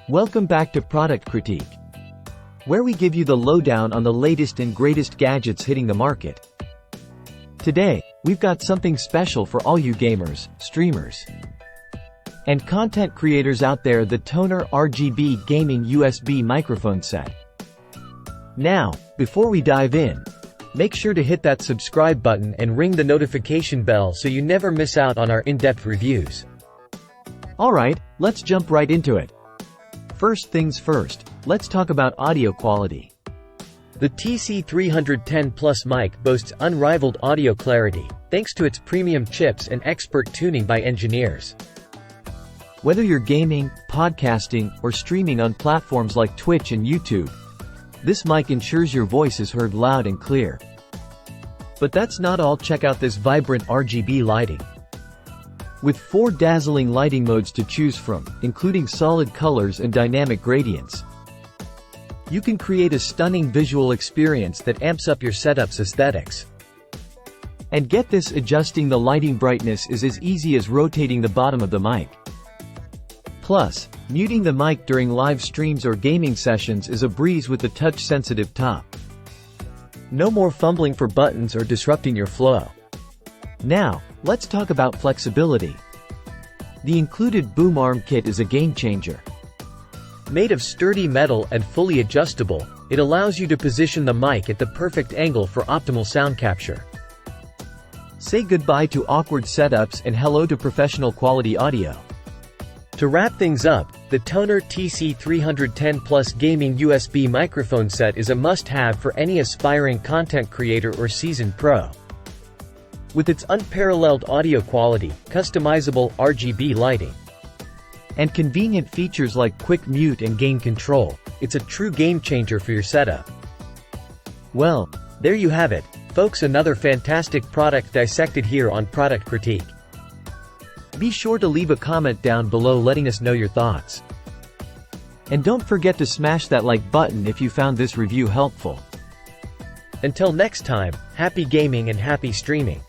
Welcome back to Product Critique, where we give you the lowdown on the latest and greatest gadgets hitting the market. Today, we've got something special for all you gamers, streamers, and content creators out there: the TONOR RGB Gaming USB Microphone Set. Now, before we dive in, make sure to hit that subscribe button and ring the notification bell so you never miss out on our in-depth reviews. Alright, let's jump right into it. First things first, let's talk about audio quality. The TC310 Plus mic boasts unrivaled audio clarity, thanks to its premium chips and expert tuning by engineers. Whether you're gaming, podcasting, or streaming on platforms like Twitch and YouTube, this mic ensures your voice is heard loud and clear. But that's not all. Check out this vibrant RGB lighting. With 4 dazzling lighting modes to choose from, including solid colors and dynamic gradients, you can create a stunning visual experience that amps up your setup's aesthetics. And get this, adjusting the lighting brightness is as easy as rotating the bottom of the mic. Plus, muting the mic during live streams or gaming sessions is a breeze with the touch-sensitive top. No more fumbling for buttons or disrupting your flow. Now, let's talk about flexibility. The included boom arm kit is a game-changer. Made of sturdy metal and fully adjustable, it allows you to position the mic at the perfect angle for optimal sound capture. Say goodbye to awkward setups and hello to professional quality audio. To wrap things up, the TONOR TC310 Plus Gaming USB Microphone Set is a must-have for any aspiring content creator or seasoned pro. With its unparalleled audio quality, customizable RGB lighting, and convenient features like quick mute and gain control, it's a true game-changer for your setup. Well, there you have it, folks, another fantastic product dissected here on Product Critique. Be sure to leave a comment down below letting us know your thoughts. And don't forget to smash that like button if you found this review helpful. Until next time, happy gaming and happy streaming.